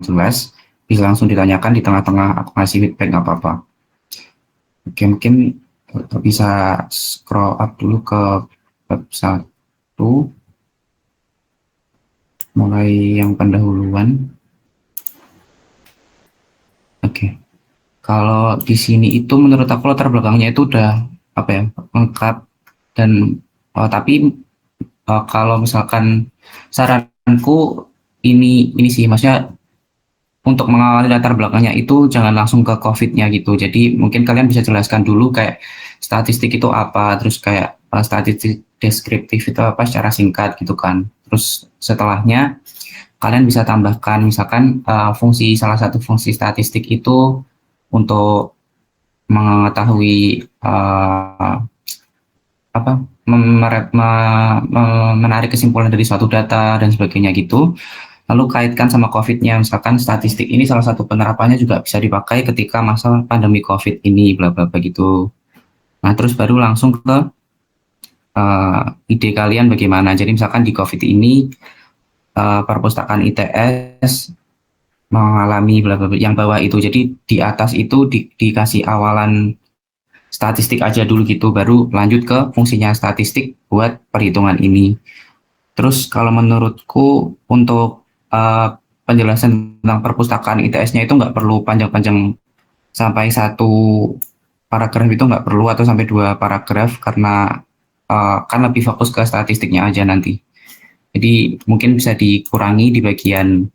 jelas, bisa langsung ditanyakan di tengah-tengah aku ngasih feedback nggak apa-apa. Oke, mungkin bisa scroll up dulu ke bab 1, mulai yang pendahuluan. Oke, kalau di sini itu menurut aku latar belakangnya itu udah apa ya, lengkap dan tapi kalau misalkan saranku ini sih, maksudnya untuk mengawali latar belakangnya itu jangan langsung ke COVID-nya gitu. Jadi mungkin kalian bisa jelaskan dulu kayak statistik itu apa, terus kayak statistik deskriptif itu apa secara singkat gitu kan. Terus setelahnya kalian bisa tambahkan misalkan salah satu fungsi statistik itu untuk mengetahui apa menarik kesimpulan dari suatu data dan sebagainya gitu. Lalu kaitkan sama COVID-nya, misalkan statistik ini salah satu penerapannya juga bisa dipakai ketika masa pandemi COVID ini, bla bla begitu. Nah, terus baru langsung ke ide kalian bagaimana. Jadi misalkan di COVID ini perpustakaan ITS mengalami bla bla yang bawah itu. Jadi di atas itu dikasih awalan statistik aja dulu gitu, baru lanjut ke fungsinya statistik buat perhitungan ini. Terus kalau menurutku untuk penjelasan tentang perpustakaan ITS-nya itu nggak perlu panjang-panjang sampai satu paragraf, itu nggak perlu, atau sampai 2 paragraf, karena kan lebih fokus ke statistiknya aja nanti. Jadi mungkin bisa dikurangi di bagian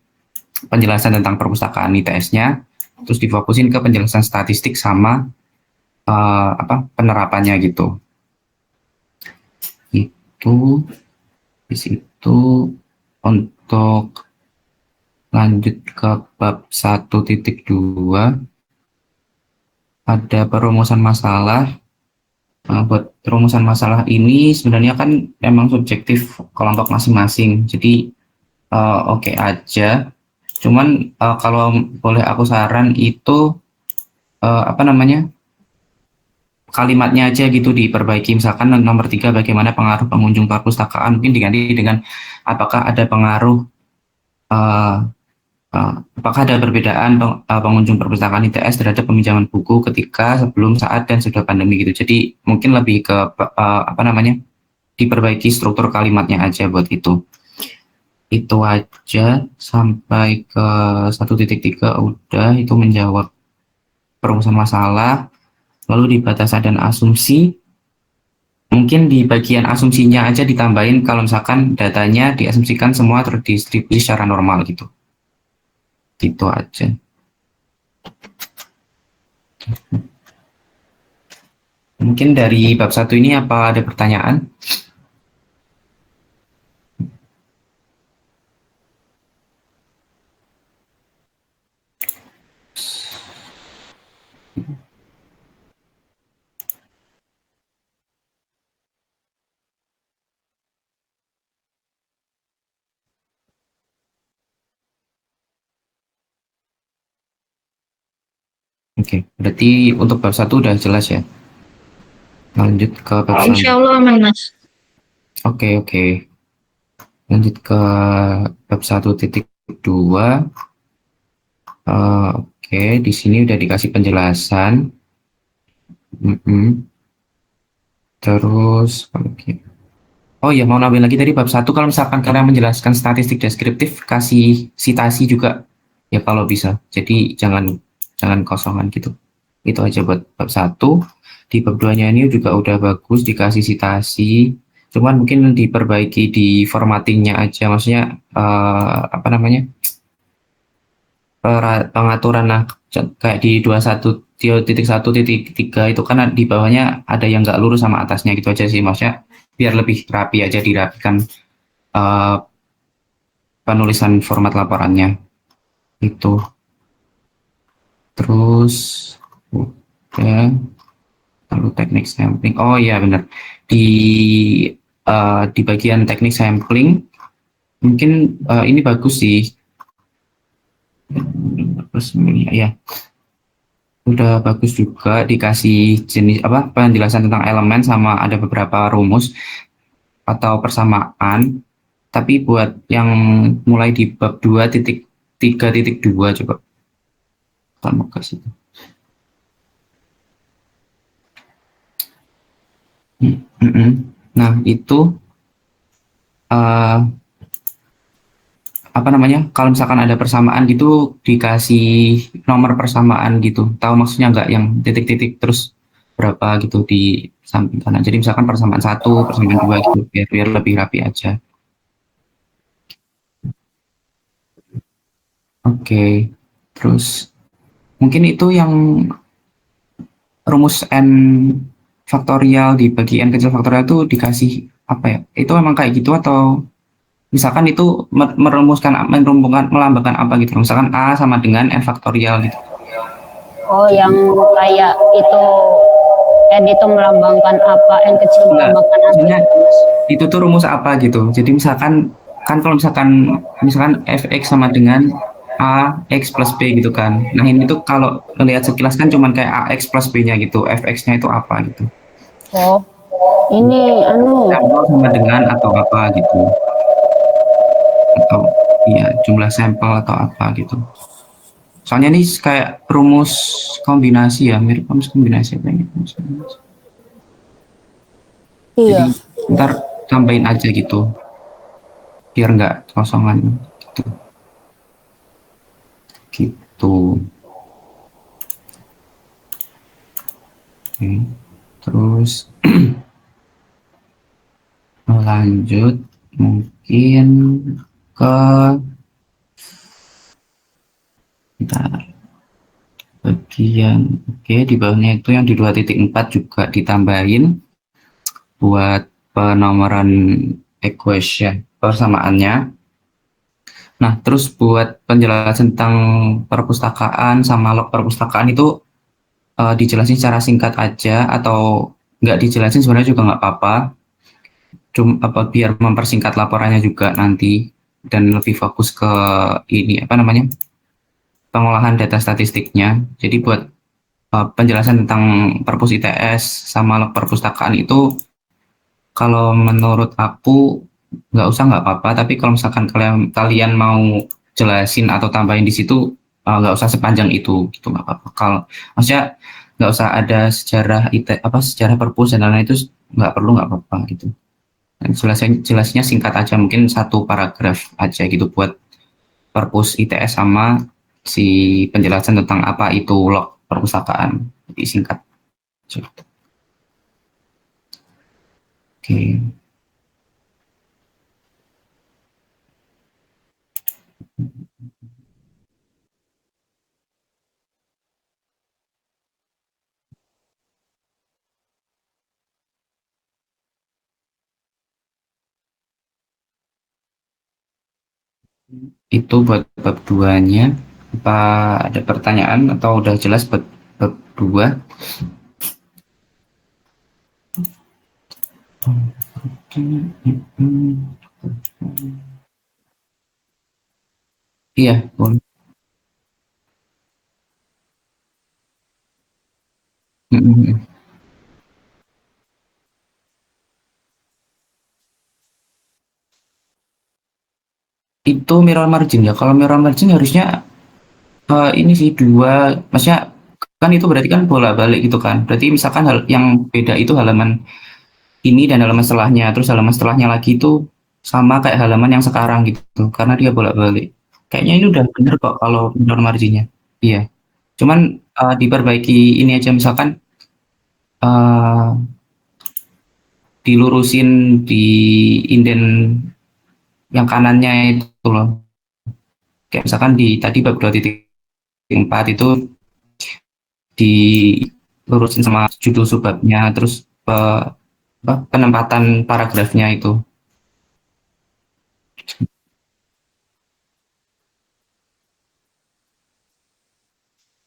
penjelasan tentang perpustakaan ITS-nya, terus difokusin ke penjelasan statistik sama penerapannya gitu. Itu di situ. Untuk lanjut ke bab 1.2 ada perumusan masalah. Buat perumusan masalah ini sebenarnya kan emang subjektif kelompok masing-masing, jadi oke aja. Cuman kalau boleh aku saran itu apa namanya, kalimatnya aja gitu diperbaiki. Misalkan nomor 3, bagaimana pengaruh pengunjung perpustakaan, mungkin diganti dengan apakah ada pengaruh apakah ada perbedaan pengunjung perpustakaan ITS terhadap peminjaman buku ketika, sebelum, saat, dan sudah pandemi gitu. Jadi mungkin lebih ke apa namanya, diperbaiki struktur kalimatnya aja buat itu. Itu aja sampai ke 1.3 udah, itu menjawab perumusan masalah. Lalu di batasan dan asumsi, mungkin di bagian asumsinya aja ditambahin kalau misalkan datanya diasumsikan semua terdistribusi secara normal gitu. Itu aja. Mungkin dari bab 1 ini apa ada pertanyaan? Oke, berarti untuk bab 1 udah jelas ya. Lanjut ke bab Insya Allah aman, Mas. Oke. Lanjut ke bab 1.2. Oke, di sini udah dikasih penjelasan. Terus, oke. Oh ya, mau nambahin lagi dari bab 1, kalau misalkan kalian menjelaskan statistik deskriptif, kasih citasi juga ya kalau bisa. Jadi jangan kosongan gitu. Itu aja buat bab 1. Di bab 2-nya ini juga udah bagus dikasih citasi. Cuman mungkin diperbaiki di formattingnya aja, maksudnya apa namanya, pengaturan. Nah, kayak di 21.1.3 itu kan di bawahnya ada yang nggak lurus sama atasnya gitu aja sih, maksudnya biar lebih rapi aja, dirapikan penulisan format laporannya itu. Terus udah, lalu teknik sampling. Oh iya benar, di di bagian teknik sampling mungkin ini bagus sih. Terus ya udah bagus juga dikasih jenis apa, penjelasan tentang elemen sama ada beberapa rumus atau persamaan. Tapi buat yang mulai di bab 2 3.2 coba kamu kasih. Nah itu uh, apa namanya, kalau misalkan ada persamaan gitu dikasih nomor persamaan gitu, tahu maksudnya nggak, yang titik-titik terus berapa gitu di samping kanan, jadi misalkan persamaan satu, persamaan dua gitu, biar lebih rapi aja. Oke, terus mungkin itu yang rumus n faktorial dibagi n kecil faktorial itu dikasih apa ya, itu emang kayak gitu, atau misalkan itu merumuskan melambangkan apa gitu, misalkan a sama dengan n faktorial gitu. Oh, yang kayak itu N itu melambangkan apa, N kecil Enggak, melambangkan apa maksudnya itu, Mas? itu tuh rumus apa gitu. Jadi misalkan, kan kalau misalkan fx sama dengan a x plus b gitu kan. Nah ini tuh kalau lihat sekilas kan cuman kayak ax plus b-nya gitu. Fx-nya itu apa gitu. Oh, ini anu. Sampel sama dengan atau apa gitu. Atau iya jumlah sampel atau apa gitu. Soalnya ini kayak rumus kombinasi ya, mirip rumus kombinasi apa ini? Rumus kombinasi. Jadi Iya. ntar tambahin aja gitu, biar nggak kosongan gitu. Gitu. Oke. Terus lanjut mungkin ke, bentar, bagian, oke, di bawahnya itu yang di 2.4 juga ditambahin buat penomoran equation persamaannya. Nah, terus buat penjelasan tentang perpustakaan sama log perpustakaan itu dijelasin secara singkat aja, atau nggak dijelasin sebenarnya juga nggak apa-apa. Cuma apa, biar mempersingkat laporannya juga nanti dan lebih fokus ke ini apa namanya, pengolahan data statistiknya. Jadi buat penjelasan tentang perpus ITS sama log perpustakaan itu, kalau menurut aku nggak apa-apa, tapi kalau misalkan kalian kalian mau jelasin atau tambahin di situ, nggak usah sepanjang itu gitu, nggak apa-apa. Kalau maksudnya nggak usah ada sejarah apa sejarah perpus dan lain-lain, itu nggak perlu, nggak apa-apa gitu. Dan jelasnya singkat aja, mungkin satu paragraf aja gitu buat perpus ITS sama si penjelasan tentang apa itu log perpustakaan. Jadi singkat. Oke. Itu buat bab 2-nya. Apa ada pertanyaan atau udah jelas buat bab 2? Iya, boleh. Itu mirror margin ya. Kalau mirror margin harusnya ini sih dua, maksudnya kan itu berarti kan bolak-balik gitu kan. Berarti misalkan hal yang beda itu halaman ini dan halaman setelahnya, terus halaman setelahnya lagi itu sama kayak halaman yang sekarang gitu, karena dia bolak-balik. Kayaknya ini udah bener kok kalau mirror marginnya. Iya. Cuman diperbaiki ini aja, misalkan uh, dilurusin di inden yang kanannya itu loh. Kayak misalkan di tadi bab 2.4 itu dilurusin sama judul subbabnya, terus penempatan paragrafnya itu.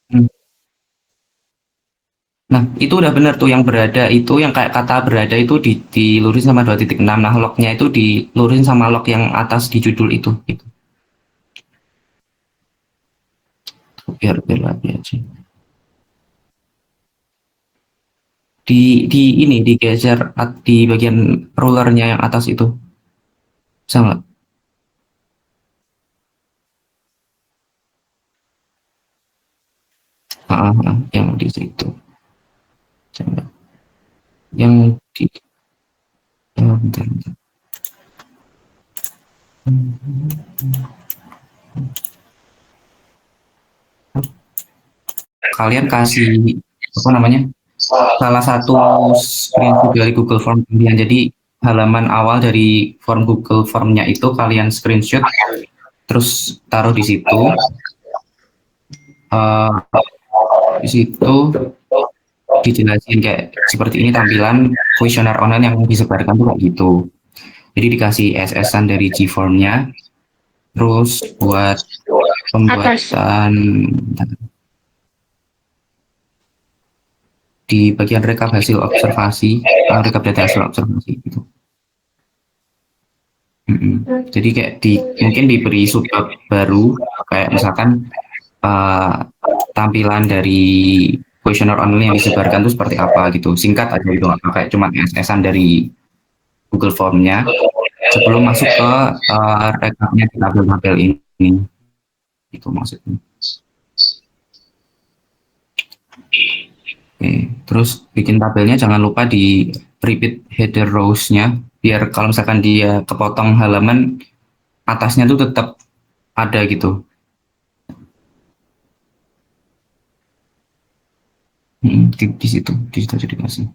Hmm. Nah, itu udah bener tuh, yang berada itu, yang kayak kata berada itu dilurusin sama 2.6. Nah, lognya itu dilurusin sama log yang atas di judul itu. Gitu. Biar lagi aja. Di ini digeser di bagian rulernya yang atas itu. Bisa nggak? yang di situ. Coba. Yang di bentar, bentar. Kalian kasih apa namanya? Salah satu screenshot dari Google Form kalian. Jadi halaman awal dari form Google Formnya itu kalian screenshot, terus taruh di situ. Di situ dijelasin kayak seperti ini tampilan kuesioner online yang disebarkan tuh kayak gitu. Jadi dikasih SS-an dari G-Form-nya, terus buat pembuatan di bagian rekap hasil observasi, rekap data hasil observasi gitu. Jadi kayak mungkin diberi subbab baru, kayak misalkan tampilan dari kuesioner online yang disebarkan itu seperti apa gitu, singkat aja gitu, nggak kayak cuma SS-an dari Google Form-nya sebelum masuk ke rekapnya di tabel-tabel ini, itu maksudnya. Oke, terus bikin tabelnya jangan lupa di repeat header rows-nya, biar kalau misalkan dia kepotong halaman atasnya tuh tetap ada gitu. Di situ aja dikasih.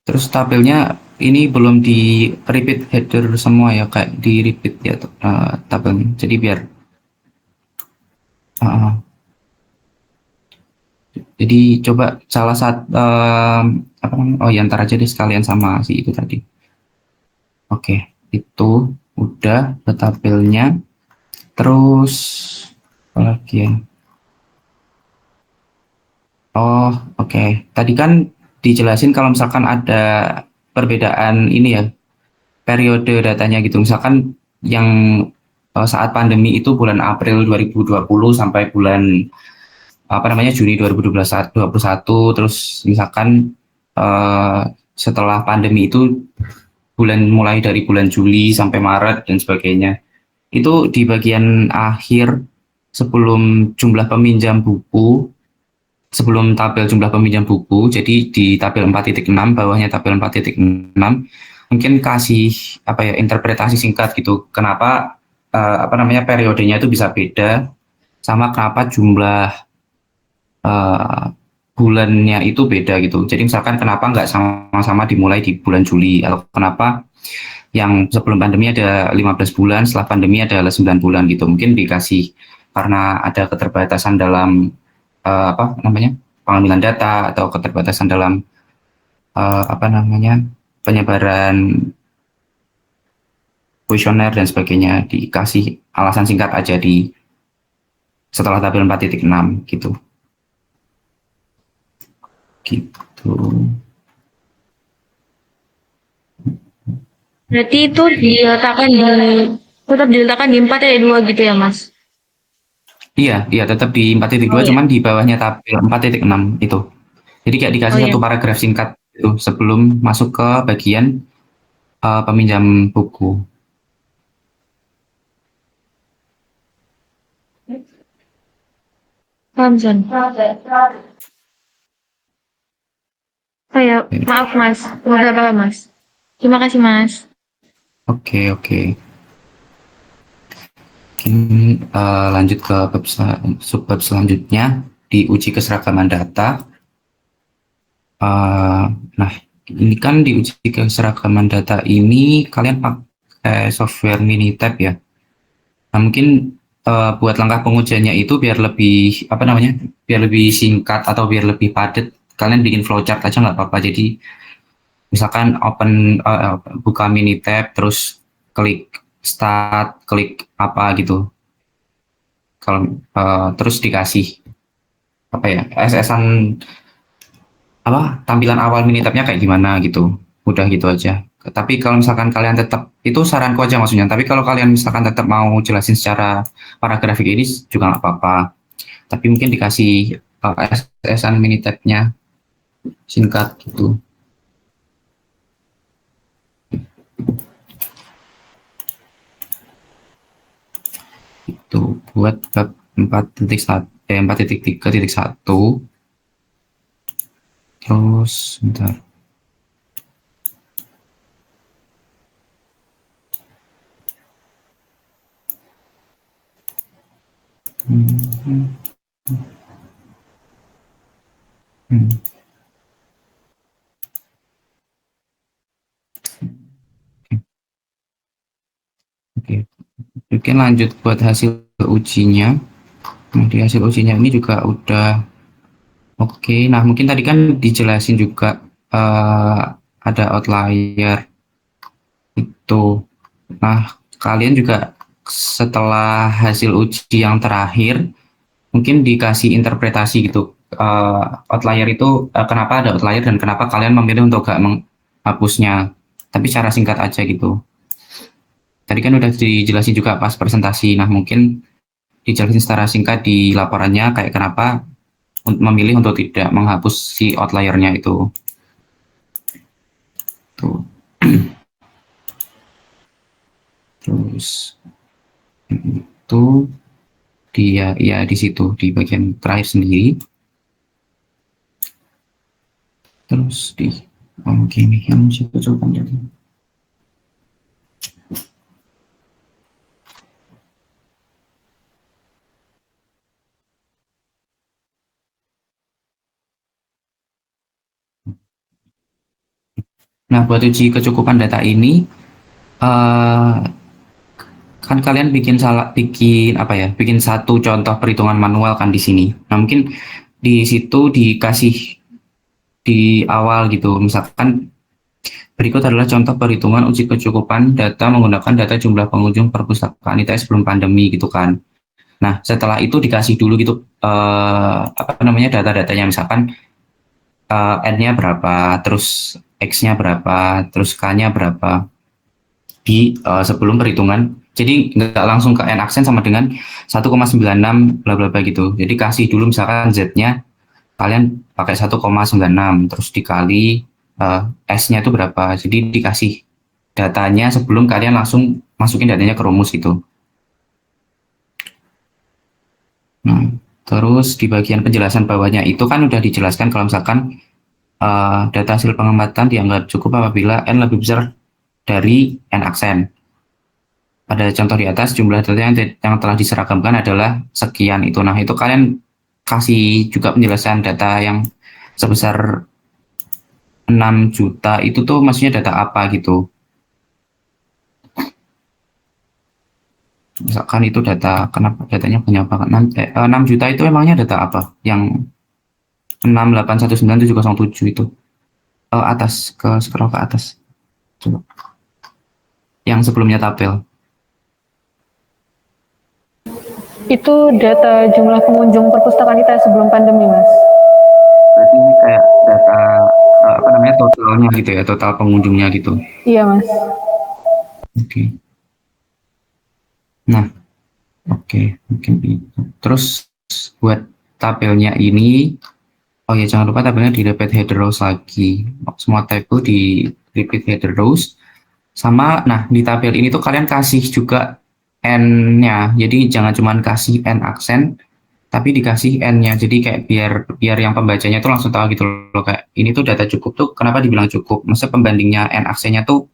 Terus tabelnya ini belum di repeat header semua ya, kayak di repeat ya tabelnya. Jadi biar jadi coba salah satu apa namanya? Oh ya, ntar aja deh sekalian sama si itu tadi. Oke, itu udah ke tabelnya. Terus apa lagi ya? Oh, oke. Tadi kan dijelasin kalau misalkan ada perbedaan ini ya, periode datanya gitu. Misalkan yang saat pandemi itu bulan April 2020 sampai bulan apa namanya Juni 2021, terus misalkan setelah pandemi itu mulai dari bulan Juli sampai Maret dan sebagainya. Itu di bagian akhir sebelum jumlah peminjam buku, sebelum tabel jumlah peminjam buku, jadi di tabel 4.6, bawahnya tabel 4.6, mungkin kasih apa ya, interpretasi singkat gitu, kenapa apa namanya periodenya itu bisa beda, sama kenapa jumlah bulannya itu beda gitu. Jadi misalkan kenapa nggak sama-sama dimulai di bulan Juli, atau kenapa yang sebelum pandemi ada 15 bulan, setelah pandemi ada 9 bulan gitu. Mungkin dikasih karena ada keterbatasan dalam apa namanya pengambilan data, atau keterbatasan dalam apa namanya penyebaran kuesioner dan sebagainya, dikasih alasan singkat aja di setelah tabel 4.6 gitu. Gitu. Berarti itu tetap diletakkan di 4.2 gitu ya, Mas? Iya, tetap di 4.2, Oh, cuman di bawahnya tabel 4.6 itu. Jadi kayak dikasih satu paragraf singkat itu sebelum masuk ke bagian peminjam buku. paham, Son. Oh ya, maaf Mas. Udah apa Mas? Terima kasih Mas. Oke. Mungkin lanjut ke subbab selanjutnya, di uji keseragaman data. Nah, ini kan di uji keseragaman data ini kalian pakai software Minitab ya. Nah, mungkin buat langkah pengujiannya itu biar lebih apa namanya, biar lebih singkat atau biar lebih padat, kalian bikin flowchart aja nggak apa-apa. Jadi misalkan buka Minitab, terus klik start, klik apa gitu. Kalau terus dikasih apa ya, SS-an apa tampilan awal Minitabnya kayak gimana gitu, udah gitu aja. Tapi kalau misalkan kalian tetap, itu saranku aja maksudnya, tapi kalau kalian misalkan tetap mau jelasin secara paragrafik ini juga nggak apa-apa. tapi mungkin dikasih SSN Minitab-nya singkat gitu. Itu buat bab 4.3.1. Terus bentar. Hmm. Hmm. Oke, mungkin lanjut buat hasil ujinya. Nah, di hasil ujinya ini juga udah oke. Nah, mungkin tadi kan dijelasin juga ada outlier itu. Nah, kalian juga setelah hasil uji yang terakhir mungkin dikasih interpretasi gitu. Outlier itu kenapa ada outlier dan kenapa kalian memilih untuk gak menghapusnya. Tapi secara singkat aja gitu. Tadi kan udah dijelasin juga pas presentasi. Nah, mungkin dijelasin secara singkat di laporannya kayak kenapa memilih untuk tidak menghapus si outliernya itu. Tuh. Terus itu dia ya di situ di bagian terakhir sendiri. Terus di gini yang situ coba jadi. Nah, buat uji kecukupan data ini eh kan kalian bikin apa ya? Bikin satu contoh perhitungan manual kan di sini. Nah, mungkin di situ dikasih di awal gitu. Misalkan berikut adalah contoh perhitungan uji kecukupan data menggunakan data jumlah pengunjung perpustakaan ITS sebelum pandemi gitu kan. Nah, setelah itu dikasih dulu gitu apa namanya data-datanya misalkan N-nya berapa, terus X-nya berapa, terus K-nya berapa di sebelum perhitungan. Jadi nggak langsung ke N aksen sama dengan 1,96 bla bla bla gitu. Jadi kasih dulu misalkan Z-nya kalian pakai 1,96 terus dikali S-nya itu berapa. Jadi dikasih datanya sebelum kalian langsung masukin datanya ke rumus gitu. Nah, terus di bagian penjelasan bawahnya itu kan udah dijelaskan kalau misalkan data hasil pengamatan dianggap cukup apabila N lebih besar dari N aksen. Pada contoh di atas, jumlah data yang telah diseragamkan adalah sekian itu. Nah, itu kalian kasih juga penjelasan data yang sebesar 6 juta itu tuh maksudnya data apa gitu. Misalkan itu data, kenapa datanya banyak banget. 6 juta itu emangnya data apa? Yang 6819707 itu. Atas, ke scroll ke atas. Coba. Yang sebelumnya tabel. Itu data jumlah pengunjung perpustakaan kita sebelum pandemi, Mas. Berarti ini kayak data apa namanya totalnya gitu ya, total pengunjungnya gitu. Iya, Mas. Oke. Nah, oke, mungkin itu. Terus buat tabelnya ini, oh ya jangan lupa tabelnya di repeat header rows lagi. Semua tabel di repeat header rows. Sama, nah di tabel ini tuh kalian kasih juga N-nya. Jadi jangan cuma kasih N aksen, tapi dikasih N-nya. Jadi kayak biar biar yang pembacanya tuh langsung tahu gitu loh. Kayak ini tuh data cukup tuh kenapa dibilang cukup? Maksudnya pembandingnya N aksennya tuh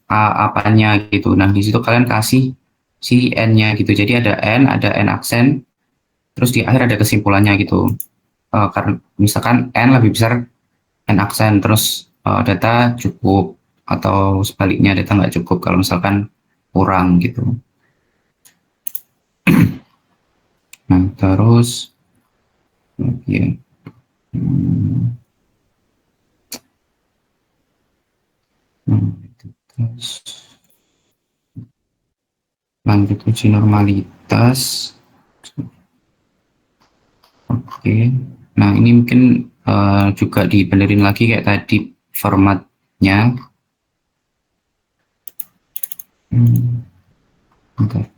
apanya gitu. Nah di situ kalian kasih si N-nya gitu. Jadi ada N aksen, terus di akhir ada kesimpulannya gitu. Karena misalkan N lebih besar N aksen, terus data cukup atau sebaliknya data nggak cukup kalau misalkan kurang gitu. Nah terus ya, hmm, terus lanjut uji normalitas. Oke. Nah ini mungkin juga dibenerin lagi kayak tadi formatnya. Bentar.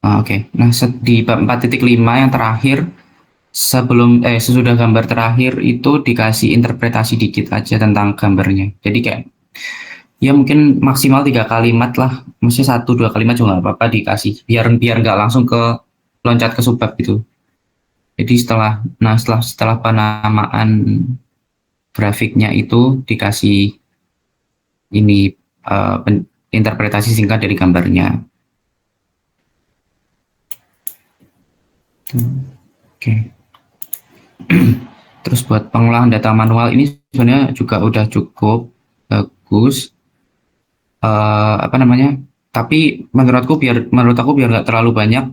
Oke. Nah, di bab 4.5 yang terakhir, sesudah gambar terakhir itu dikasih interpretasi dikit aja tentang gambarnya. Jadi kayak ya mungkin maksimal 3 kalimat lah, maksudnya 1-2 kalimat juga nggak apa-apa dikasih, biar biar nggak langsung ke loncat ke subbab gitu. Jadi setelah penamaan grafiknya itu dikasih ini interpretasi singkat dari gambarnya. Oke. Terus buat pengolahan data manual ini sebenarnya juga udah cukup bagus. Apa namanya? Tapi menurut aku biar nggak terlalu banyak,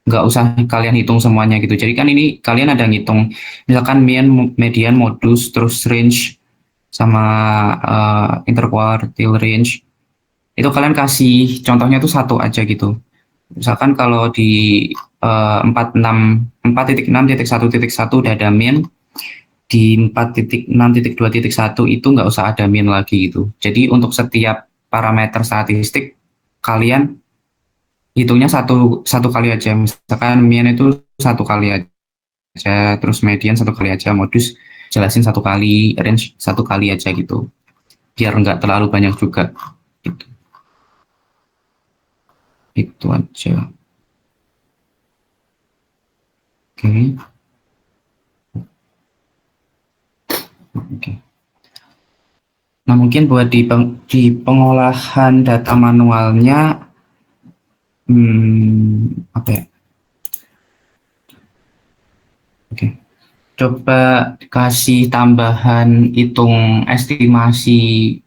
nggak usah kalian hitung semuanya gitu. Jadi kan ini kalian ada ngitung, misalkan mean, median, modus, terus range, sama interquartile range. Itu kalian kasih contohnya tuh satu aja gitu. Misalkan kalau di 4.6.1.1 udah ada mean, di 4.6.2.1 itu nggak usah ada mean lagi gitu. Jadi untuk setiap parameter statistik kalian hitungnya satu kali aja. Misalkan mean itu satu kali aja, terus median satu kali aja, modus jelasin satu kali, range satu kali aja gitu. Biar nggak terlalu banyak juga. Gitu. Itu aja. Oke. Oke. Nah, mungkin buat di pengolahan data manualnya, apa ya? Oke. Coba kasih tambahan hitung estimasi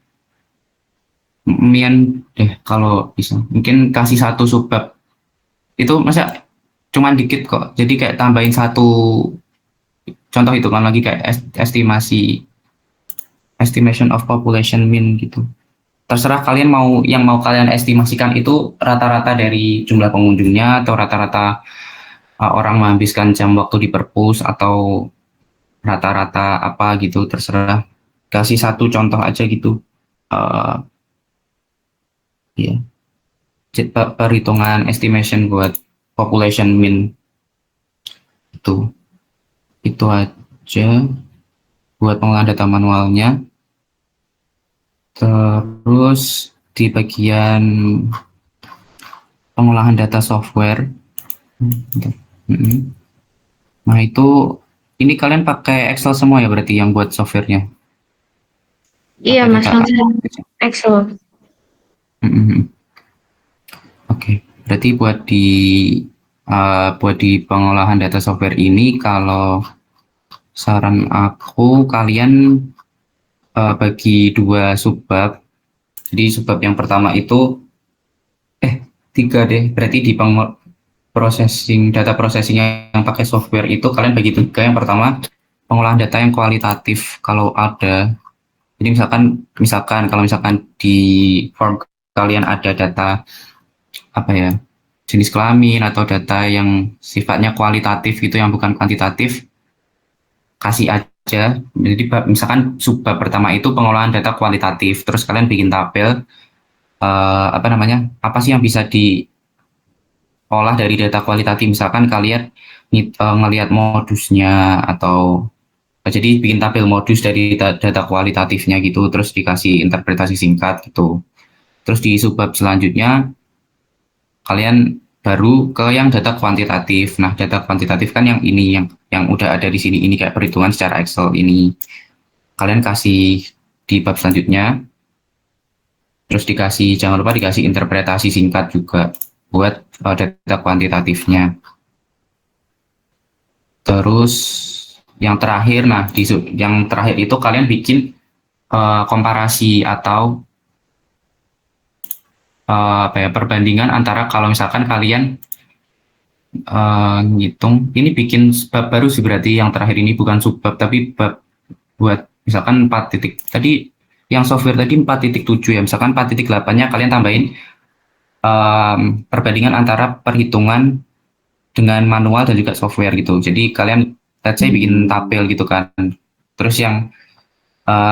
mean deh kalau bisa. Mungkin kasih satu subbab. Itu masa cuman dikit kok. Jadi kayak tambahin satu contoh hitungan lagi kayak estimation of population mean gitu. Terserah kalian mau kalian estimasikan itu rata-rata dari jumlah pengunjungnya atau rata-rata orang menghabiskan jam waktu di perpus atau rata-rata apa gitu, terserah. Kasih satu contoh aja gitu. Ya, perhitungan estimation buat population mean itu aja buat pengolahan data manualnya. Terus di bagian pengolahan data software, nah itu ini kalian pakai Excel semua ya berarti yang buat softwarenya? Iya Mas, langsung Excel. Oke, berarti buat di pengolahan data software ini, kalau saran aku kalian bagi 2 subbab. Jadi subbab yang pertama itu 3 deh, berarti di data processing yang pakai software itu kalian bagi 3. Yang pertama pengolahan data yang kualitatif kalau ada. Jadi kalau misalkan di form kalian ada data apa ya, jenis kelamin atau data yang sifatnya kualitatif gitu yang bukan kuantitatif, kasih aja. Jadi misalkan subbab pertama itu pengolahan data kualitatif, terus kalian bikin tabel apa sih yang bisa diolah dari data kualitatif. Misalkan kalian ngelihat modusnya, atau jadi bikin tabel modus dari data kualitatifnya gitu, terus dikasih interpretasi singkat gitu. Terus di subbab selanjutnya kalian baru ke yang data kuantitatif. Nah, data kuantitatif kan yang ini yang udah ada di sini, ini kayak perhitungan secara Excel ini. Kalian kasih di bab selanjutnya. Terus jangan lupa dikasih interpretasi singkat juga buat data kuantitatifnya. Terus yang terakhir, yang terakhir itu kalian bikin komparasi atau perbandingan antara kalau misalkan kalian ngitung, ini bikin bab baru sih berarti yang terakhir ini, bukan subbab tapi bab buat misalkan 4 titik tadi, yang software tadi 4.7 ya, misalkan 4.8-nya kalian tambahin perbandingan antara perhitungan dengan manual dan juga software gitu. Jadi kalian let's say bikin tabel gitu kan, terus yang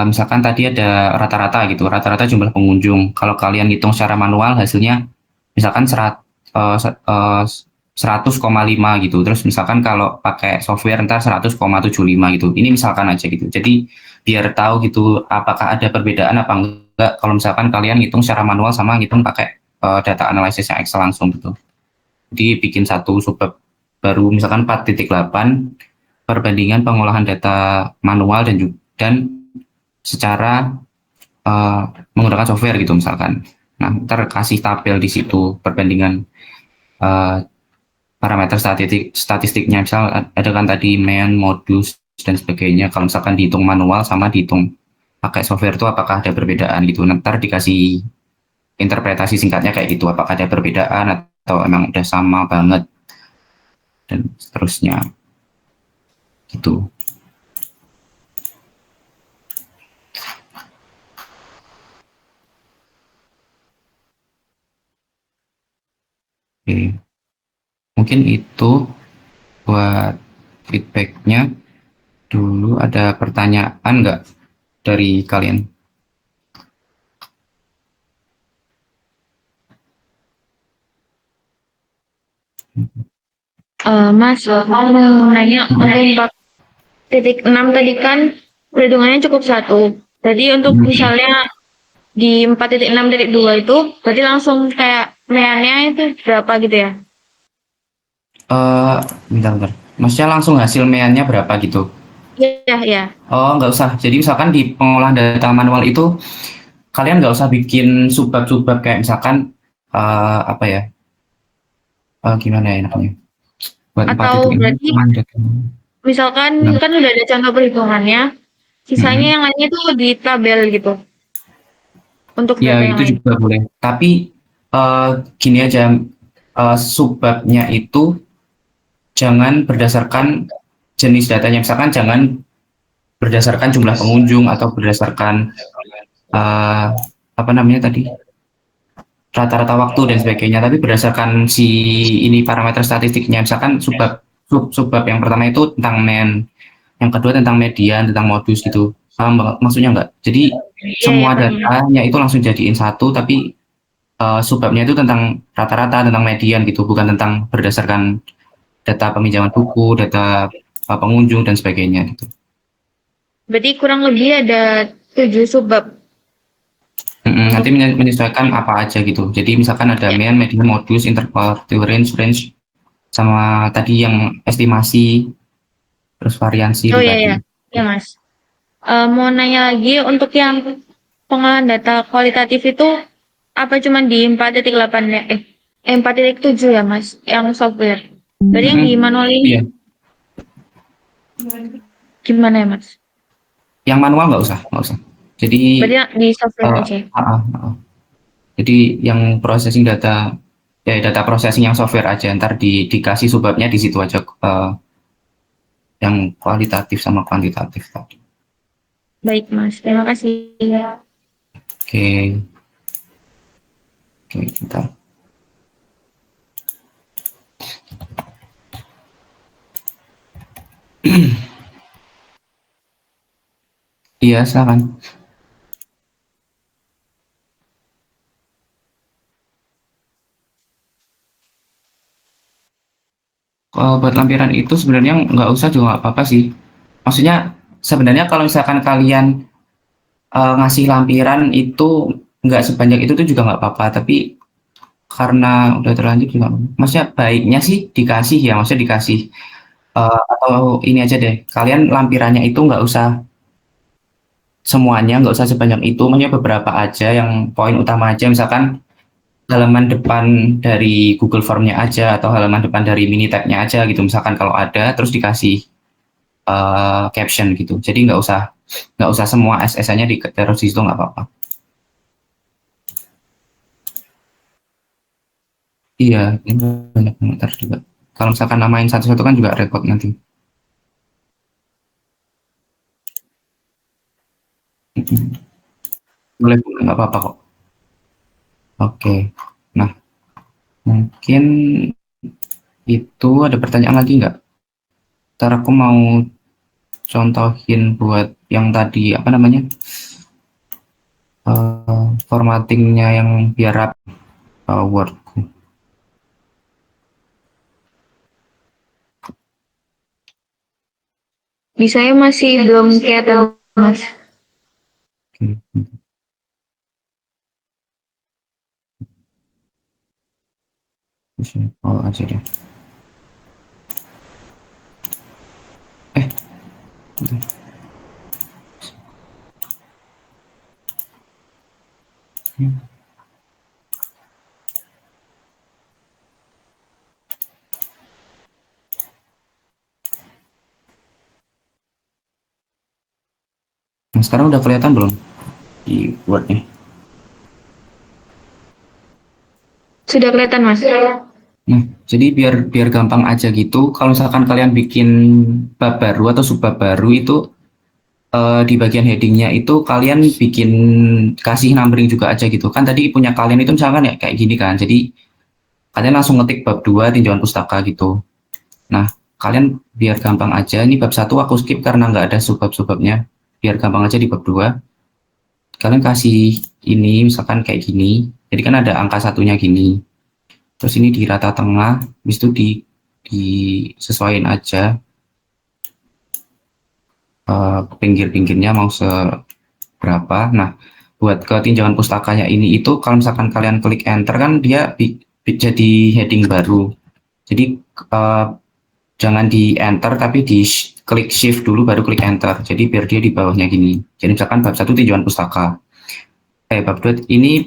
misalkan tadi ada rata-rata gitu, rata-rata jumlah pengunjung. Kalau kalian hitung secara manual hasilnya misalkan 100,5 gitu. Terus misalkan kalau pakai software ntar 100,75 gitu. Ini misalkan aja gitu. Jadi biar tahu gitu apakah ada perbedaan apa enggak kalau misalkan kalian ngitung secara manual sama ngitung pakai data analisis yang Excel langsung gitu. Jadi bikin satu subbab baru misalkan 4.8 perbandingan pengolahan data manual dan secara menggunakan software gitu misalkan. Nah, ntar kasih tabel di situ perbandingan parameter statistiknya. Misal ada kan tadi mean, modus, dan sebagainya. Kalau misalkan dihitung manual sama dihitung pakai software itu apakah ada perbedaan gitu. Ntar dikasih interpretasi singkatnya kayak gitu. Apakah ada perbedaan atau emang udah sama banget dan seterusnya gitu. Oke. Mungkin itu buat feedbacknya. Dulu ada pertanyaan nggak dari kalian? Mas, aku mau nanya untuk 4.6 tadi kan perhitungannya cukup satu. Jadi untuk misalnya di 4.6.2 itu berarti langsung kayak meannya itu berapa gitu ya? Bentar. Maksudnya langsung hasil meannya berapa gitu? Iya, ya. Oh, nggak usah. Jadi misalkan di pengolahan data manual itu kalian nggak usah bikin subbab-subbab kayak misalkan apa ya? Gimana ya namanya? Buat empat Atau itu ini berarti misalkan Nah, kan udah ada contoh perhitungannya, sisanya mm-mm. yang lainnya tuh di tabel gitu untuk Ya data yang itu lain. juga boleh. Tapi eh, gini aja, subbabnya itu jangan berdasarkan jenis datanya. Misalkan jangan berdasarkan jumlah pengunjung atau berdasarkan eh, apa namanya tadi rata-rata waktu dan sebagainya. Tapi berdasarkan si ini parameter statistiknya. Misalkan subbab yang pertama itu tentang mean, yang kedua tentang median, tentang modus gitu. Paham maksudnya enggak? Jadi Iya, ya, semua paham. datanya itu langsung jadiin satu, tapi subbabnya itu tentang rata-rata, tentang median gitu, bukan tentang berdasarkan data peminjaman buku, data pengunjung dan sebagainya gitu. Berarti kurang lebih ada 7 subbab Nanti untuk menyesuaikan apa aja gitu. Jadi misalkan ada ya. mean, median, modus, interval, range, sama tadi yang estimasi, terus variansi Oh itu ya, tadi. ya, ya Mas. Mau nanya lagi untuk yang pengolahan data kualitatif itu apa cuma di 4.8 ya? 4.7 ya Mas, yang software. Jadi yang di manual ini Iya, gimana ya Mas? yang manual nggak usah. Jadi Berarti yang di software eh, aja. jadi yang processing data, ya data processing yang software aja, ntar dikasih subbabnya di situ aja, yang kualitatif sama kuantitatif tadi. Baik Mas, terima kasih. Oke, oke, bentar. Iya, silakan. Kalau buat lampiran itu sebenarnya nggak usah juga nggak apa-apa sih. Maksudnya sebenarnya kalau misalkan kalian ngasih lampiran itu nggak sebanyak itu tuh juga nggak apa-apa. Tapi karena udah terlanjur juga, maksudnya baiknya sih dikasih ya, maksudnya dikasih atau ini aja deh. Kalian lampirannya itu nggak usah semuanya, nggak usah sebanyak itu, maksudnya beberapa aja yang poin utama aja. Misalkan halaman depan dari Google Form-nya aja atau halaman depan dari Minitab-nya aja gitu. Misalkan kalau ada, terus dikasih caption gitu. Jadi nggak usah semua SS-nya ditaruh di situ nggak apa-apa. Iya, ini banyak komentar juga. Kalau misalkan namain satu-satu kan juga repot nanti. Boleh, boleh, nggak apa-apa kok. Oke, nah mungkin itu ada pertanyaan lagi nggak? Ntar aku mau contohin buat yang tadi apa namanya formattingnya yang biar rapi Wordku. Di saya masih belum kelihatan, Mas. Oh aja deh. Nah, sekarang udah kelihatan belum di Wordnya? Sudah kelihatan, Mas. Nah, jadi biar biar gampang aja gitu, kalau misalkan kalian bikin bab baru atau subbab baru itu di bagian headingnya itu kalian bikin kasih numbering juga aja gitu. Kan tadi punya kalian itu misalkan ya kayak gini kan. Jadi kalian langsung ngetik bab 2 tinjauan pustaka gitu. Nah, kalian biar gampang aja, ini bab 1 aku skip karena nggak ada subbab-subbabnya. Biar gampang aja di bab 2, kalian kasih ini misalkan kayak gini. Jadi kan ada angka satunya gini. Terus ini di rata tengah, habis itu disesuaikan aja pinggir-pinggirnya mau seberapa. Nah, buat ketinjauan pustakanya ini itu kalau misalkan kalian klik enter kan dia jadi heading baru. Jadi jangan di enter tapi di klik shift dulu baru klik enter. Jadi biar dia di bawahnya gini. Jadi misalkan bab 1 tinjauan pustaka. Bab 2 ini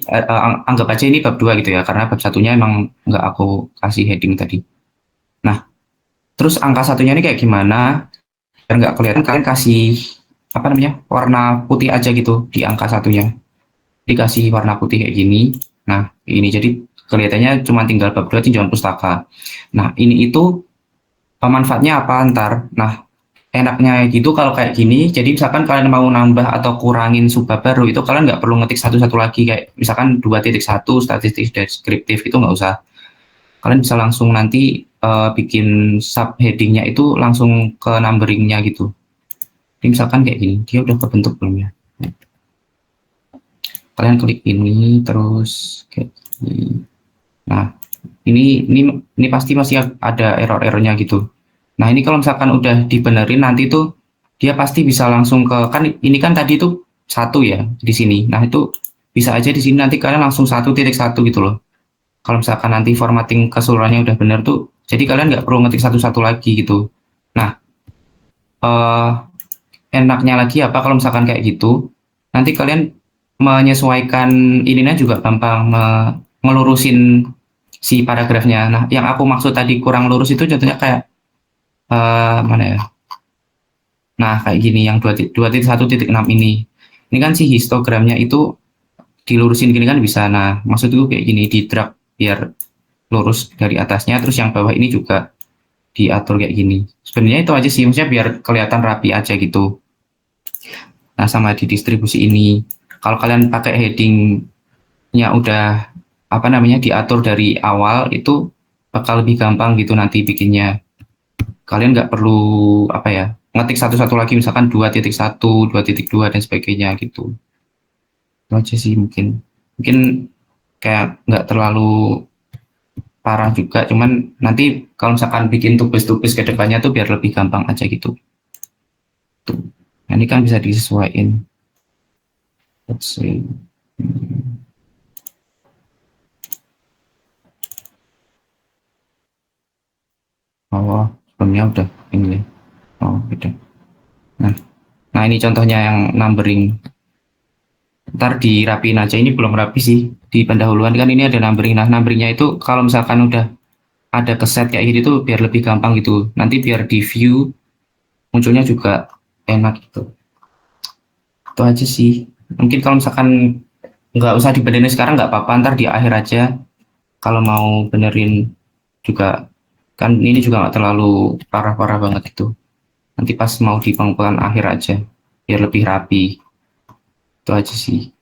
anggap aja ini bab 2 gitu ya karena bab satunya emang nggak aku kasih heading tadi. Nah, terus angka satunya ini kayak gimana? Biar nggak kelihatan kalian kasih apa namanya warna putih aja gitu di angka satunya. Dikasih warna putih kayak gini. Nah, ini jadi kelihatannya cuma tinggal bab 2 tinjauan pustaka. Nah, ini itu manfaatnya apa ntar? Nah, enaknya gitu kalau kayak gini, jadi misalkan kalian mau nambah atau kurangin subbab baru, itu kalian nggak perlu ngetik satu-satu lagi, kayak misalkan 2.1 statistik deskriptif, itu nggak usah. Kalian bisa langsung nanti bikin subheadingnya itu langsung ke numberingnya gitu. Jadi misalkan kayak gini, dia udah kebentuk belum ya? Kalian klik ini, terus kayak gini. Nah, ini pasti masih ada error-errornya gitu. Nah, ini kalau misalkan udah dibenerin nanti tuh dia pasti bisa langsung ke kan ini kan tadi tuh satu ya di sini. Nah, itu bisa aja di sini nanti kalian langsung 1.1 gitu loh. Kalau misalkan nanti formatting keseluruhannya udah bener tuh, jadi kalian nggak perlu ngetik satu-satu lagi gitu. Nah, eh, enaknya lagi apa kalau misalkan kayak gitu, nanti kalian menyesuaikan ininya juga gampang ngelurusin si paragrafnya. Nah, yang aku maksud tadi kurang lurus itu contohnya kayak mana ya? Nah, kayak gini yang 2.1.6 ini. Ini kan si histogramnya itu dilurusin gini kan bisa. Nah, maksudku kayak gini di drag biar lurus dari atasnya, terus yang bawah ini juga diatur kayak gini. Sebenarnya itu aja sih, maksudnya biar kelihatan rapi aja gitu. Nah, sama di distribusi ini. Kalau kalian pakai headingnya udah apa namanya diatur dari awal itu bakal lebih gampang gitu nanti bikinnya. Kalian nggak perlu apa ya ngetik satu-satu lagi misalkan 2.1, 2.2 dan sebagainya gitu. Itu aja sih mungkin kayak nggak terlalu parah juga, cuman nanti kalau misalkan bikin tugas-tugas ke depannya tuh biar lebih gampang aja gitu. Tuh. Nah, ini kan bisa disesuaikan. Let's see. Oh, sebelumnya udah ini. Oh, beda. Nah, nah ini contohnya yang numbering. Ntar dirapiin aja, ini belum rapi sih. Di pendahuluan kan ini ada numbering. Nah, numberingnya itu kalau misalkan udah ada keset kayak gitu tuh biar lebih gampang gitu. Nanti biar di view munculnya juga enak gitu. Itu aja sih. Mungkin kalau misalkan nggak usah dibenerin sekarang nggak apa-apa, ntar di akhir aja. Kalau mau benerin juga kan ini juga nggak terlalu parah-parah banget itu. Nanti pas mau di pengumpulan akhir aja biar lebih rapi. Itu aja sih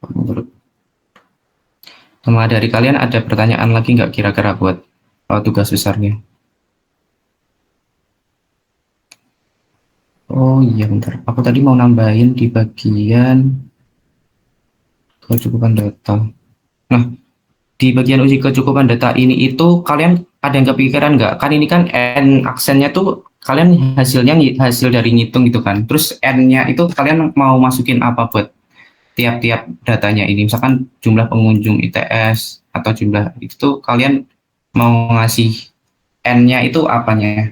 menurut. Sama dari kalian ada pertanyaan lagi nggak kira-kira buat tugas besarnya? Oh iya bentar, aku tadi mau nambahin di bagian kecukupan data. Nah, di bagian uji kecukupan data ini itu kalian ada yang kepikiran nggak? Kan ini kan n aksennya tuh kalian hasilnya hasil dari ngitung gitu kan. Terus n-nya itu kalian mau masukin apa buat tiap-tiap datanya ini? Misalkan jumlah pengunjung ITS atau jumlah itu tuh kalian mau ngasih n-nya itu apanya?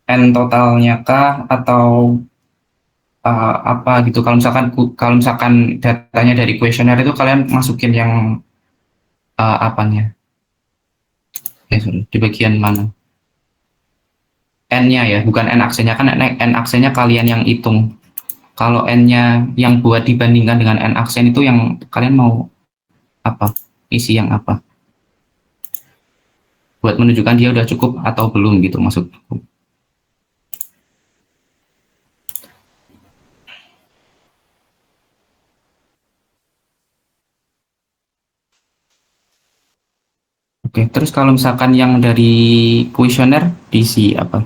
N totalnya kah atau apa gitu? Kalau misalkan datanya dari kuesioner itu kalian masukin yang apanya? Sorry, di bagian mana? N-nya ya, bukan N aksennya kan N aksennya kalian yang hitung. Kalau N-nya yang buat dibandingkan dengan N aksen itu yang kalian mau apa? Isi yang apa? Buat menunjukkan dia udah cukup atau belum gitu maksudku. Oke, terus kalau misalkan yang dari kuesioner diisi apa?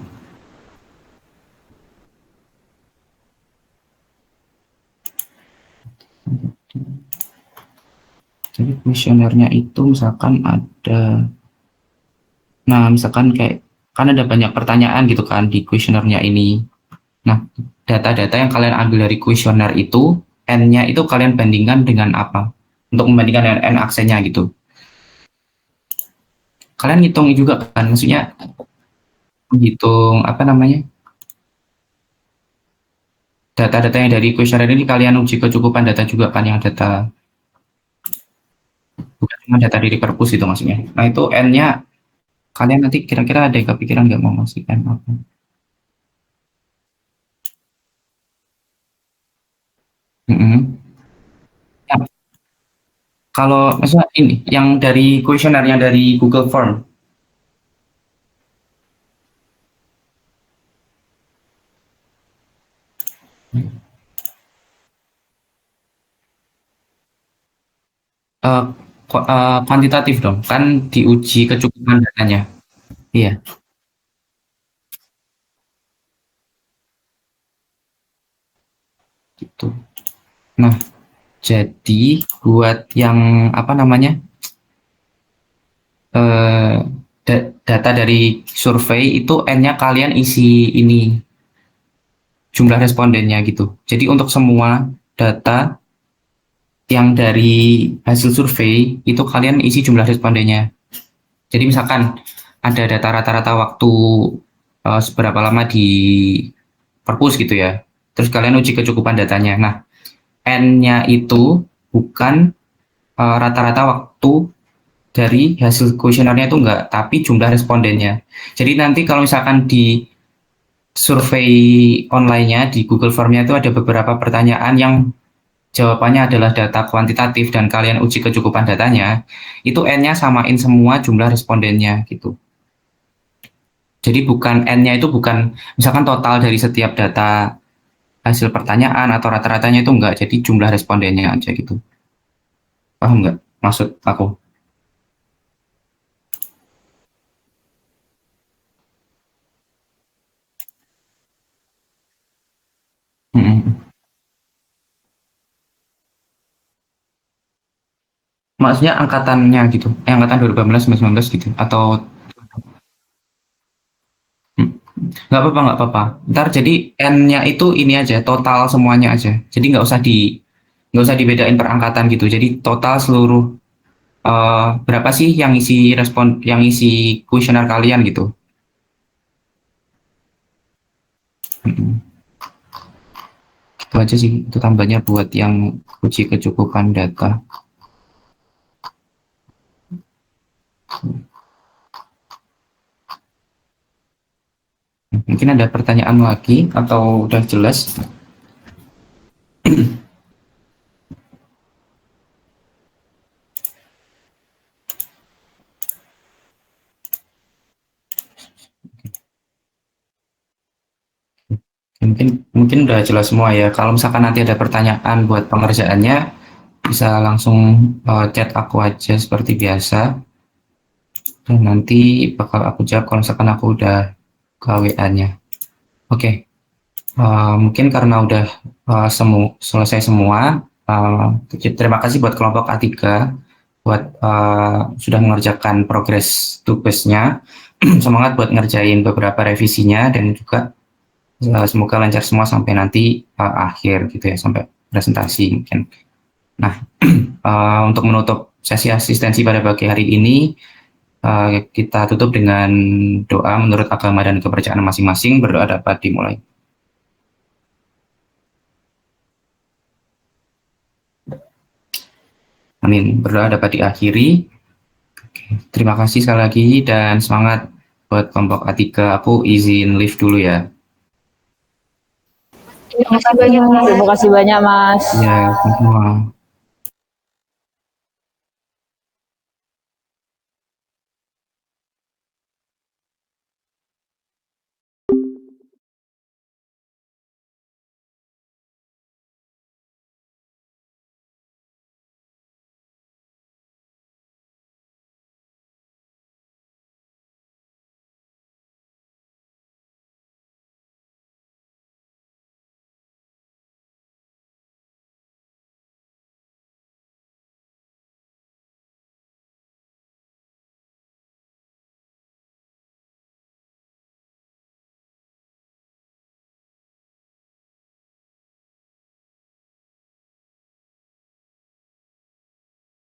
Jadi kuesionernya itu misalkan ada, nah misalkan kayak kan ada banyak pertanyaan gitu kan di kuesionernya ini. Nah, data-data yang kalian ambil dari kuesioner itu, N-nya itu kalian bandingkan dengan apa? Untuk membandingkan dengan N aksennya gitu. Kalian hitung juga kan, maksudnya hitung apa namanya? Data-data yang dari kuesioner ini kalian uji kecukupan data juga kan yang data, bukan cuma data dari perpus itu maksudnya. Nah, itu N-nya kalian nanti kira-kira ada yang kepikiran nggak mau ngasih N apa? Mm-mm. Ya, kalau misalnya ini, yang dari kuesioner yang dari Google Form, eh, kuantitatif dong, kan diuji kecukupan datanya. Iya, gitu. Nah, jadi buat yang apa namanya eh, data dari survei itu N-nya kalian isi ini jumlah respondennya gitu. Jadi untuk semua data yang dari hasil survei itu kalian isi jumlah respondennya. Jadi misalkan ada data rata-rata waktu seberapa lama di perpus gitu ya. Terus kalian uji kecukupan datanya. Nah, N-nya itu bukan rata-rata waktu dari hasil kuesionernya itu enggak, tapi jumlah respondennya. Jadi nanti kalau misalkan di survei online-nya di Google Form-nya itu ada beberapa pertanyaan yang jawabannya adalah data kuantitatif dan kalian uji kecukupan datanya, itu N-nya samain semua jumlah respondennya gitu. Jadi bukan N-nya itu bukan misalkan total dari setiap data hasil pertanyaan atau rata-ratanya itu enggak, jadi jumlah respondennya aja gitu. Paham nggak maksud aku? Mm-mm. Maksudnya angkatannya gitu, angkatan 2018, 2019 gitu, atau hmm, nggak apa-apa. Ntar jadi N-nya itu ini aja, total semuanya aja. Jadi nggak usah dibedain per angkatan gitu. Jadi total seluruh berapa sih yang isi yang isi kuesioner kalian gitu. Mm-mm. Itu aja sih, itu tambahnya buat yang uji kecukupan data. Mungkin ada pertanyaan lagi atau udah jelas? Mungkin mungkin udah jelas semua ya. Kalau misalkan nanti ada pertanyaan buat pengerjaannya, bisa langsung chat aku aja seperti biasa. Dan nanti bakal aku jawab kalau misalkan aku udah ke WA-nya. Oke, Mungkin karena udah selesai semua. Terima kasih buat kelompok A3 buat sudah mengerjakan progres tugasnya. Semangat buat ngerjain beberapa revisinya dan juga semoga lancar semua sampai nanti akhir gitu ya, sampai presentasi mungkin. Nah, untuk menutup sesi asistensi pada pagi hari ini, kita tutup dengan doa menurut agama dan kepercayaan masing-masing. Berdoa dapat dimulai. Amin. Berdoa dapat diakhiri. Oke, terima kasih sekali lagi dan semangat buat kelompok A3. Aku izin live dulu ya. Terima kasih banyak. Terima kasih banyak, Mas. Ya, semua.